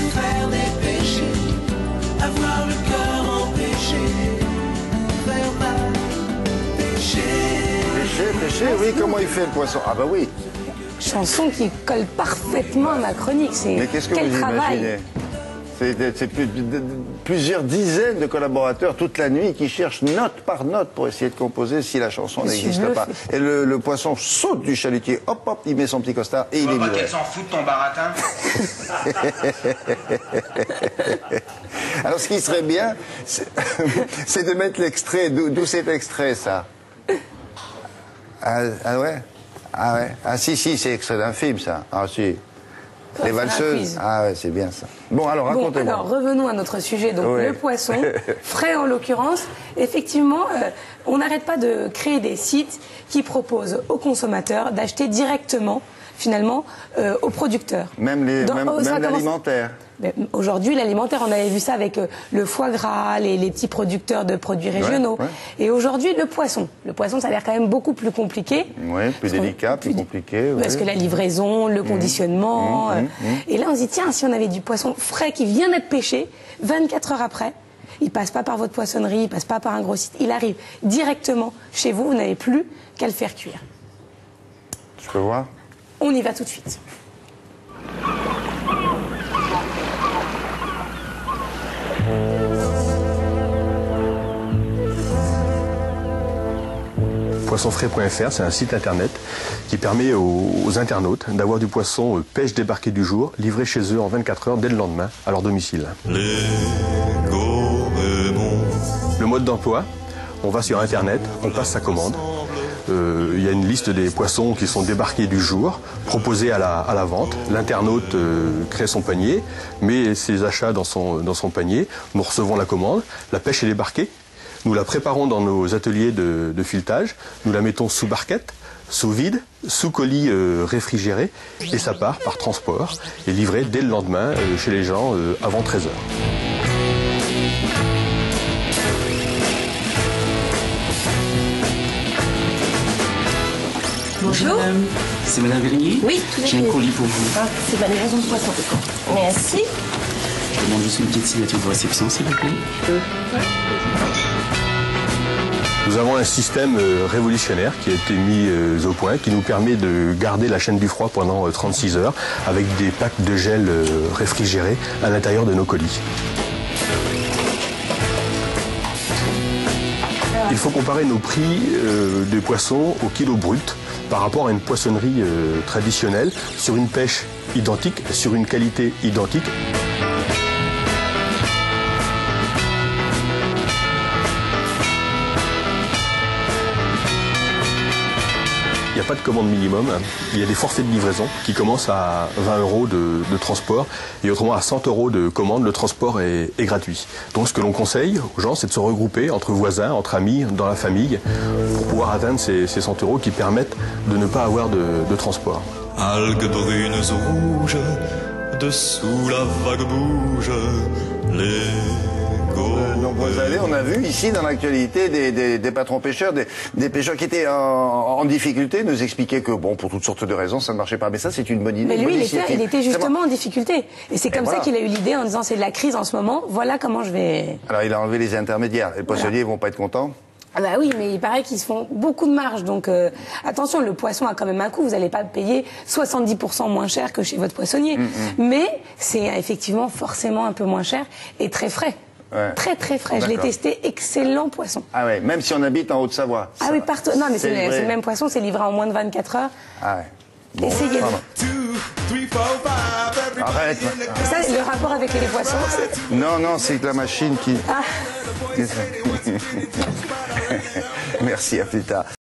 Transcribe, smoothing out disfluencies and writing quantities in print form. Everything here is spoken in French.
faire des péchés, avoir le cœur empêché, faire mal, péché. Péché, oui, comment il fait le poisson? Ah bah oui. Chanson qui colle parfaitement à ma chronique. Mais qu'est-ce que quel vous travail. imaginez? C'est plusieurs dizaines de collaborateurs toute la nuit qui cherchent note par note pour essayer de composer si la chanson n'existe pas. Et le poisson saute du chalutier, hop hop, il met son petit costard et il est livré. Qu'elle s'en fout de ton baratin. Alors ce qui serait bien, c'est de mettre l'extrait. D'où cet extrait, ça? Ah ouais? Ah ouais? Ah si, c'est extrait d'un film, ça. Ah si. Les valseuses. Ah ouais, c'est bien ça. Bon, alors racontez-moi. Alors revenons à notre sujet, donc oui. le poisson, frais en l'occurrence. Effectivement, on n'arrête pas de créer des sites qui proposent aux consommateurs d'acheter directement, finalement, aux producteurs. Même l'alimentaire. Aujourd'hui, l'alimentaire, on avait vu ça avec le foie gras, les petits producteurs de produits régionaux. Ouais. Et aujourd'hui, le poisson. Le poisson, ça a l'air quand même beaucoup plus compliqué. Oui, plus délicat, plus compliqué. Parce que la livraison, le conditionnement. Et là, on se dit, tiens, si on avait du poisson frais qui vient d'être pêché, 24 heures après, il passe pas par votre poissonnerie, il passe pas par un gros site, il arrive directement chez vous, vous n'avez plus qu'à le faire cuire. Je peux voir? On y va tout de suite. Poissonfrais.fr, c'est un site internet qui permet aux internautes d'avoir du poisson pêche débarqué du jour, livré chez eux en 24 heures dès le lendemain à leur domicile. Le mode d'emploi, on va sur internet, on passe sa commande. Il y a une liste des poissons qui sont débarqués du jour, proposés à la vente. L'internaute crée son panier, met ses achats dans son panier. Nous recevons la commande, la pêche est débarquée. Nous la préparons dans nos ateliers de filetage. Nous la mettons sous barquette, sous vide, sous colis réfrigéré. Et ça part par transport et livré dès le lendemain chez les gens avant 13 heures. Bonjour. C'est Madame Vérigny? Oui, tout à fait. J'ai un colis pour vous. Ah, c'est ma livraison de poisson. Merci. Je demande juste une petite signature de réception, s'il vous plaît. Nous avons un système révolutionnaire qui a été mis au point, qui nous permet de garder la chaîne du froid pendant 36 heures avec des packs de gel réfrigérés à l'intérieur de nos colis. Il faut comparer nos prix de poissons au kilo brut par rapport à une poissonnerie traditionnelle sur une pêche identique, sur une qualité identique. Il n'y a pas de commande minimum, il y a des forfaits de livraison qui commencent à 20 € de transport et autrement à 100 € de commande, le transport est gratuit. Donc ce que l'on conseille aux gens, c'est de se regrouper entre voisins, entre amis, dans la famille pour pouvoir atteindre ces 100 € qui permettent de ne pas avoir de transport. Algues brunes ou rouges, dessous la vague bouge, les nombreuses années, on a vu ici dans l'actualité des patrons pêcheurs, des pêcheurs qui étaient en difficulté, nous expliquaient que bon, pour toutes sortes de raisons, ça ne marchait pas. Mais ça, c'est une bonne idée. Mais lui, il était justement en difficulté. Et c'est comme ça voilà. qu'il a eu l'idée en disant c'est de la crise en ce moment, voilà comment je vais... Alors il a enlevé les intermédiaires. Les poissonniers vont pas être contents. Ah bah oui, mais il paraît qu'ils se font beaucoup de marge. Donc attention, le poisson a quand même un coût. Vous n'allez pas payer 70% moins cher que chez votre poissonnier. Mais c'est effectivement forcément un peu moins cher et très frais. Ouais. Très très frais. Je l'ai testé, excellent poisson. Ah ouais, même si on habite en Haute-Savoie. Ah oui, partout. Non, mais c'est le même poisson, c'est livré en moins de 24 heures. Ah ouais. Bon, essayez-le. Arrête. Ça, le rapport avec les poissons, c'est... Non, c'est la machine qui... Ah. Merci, à plus tard.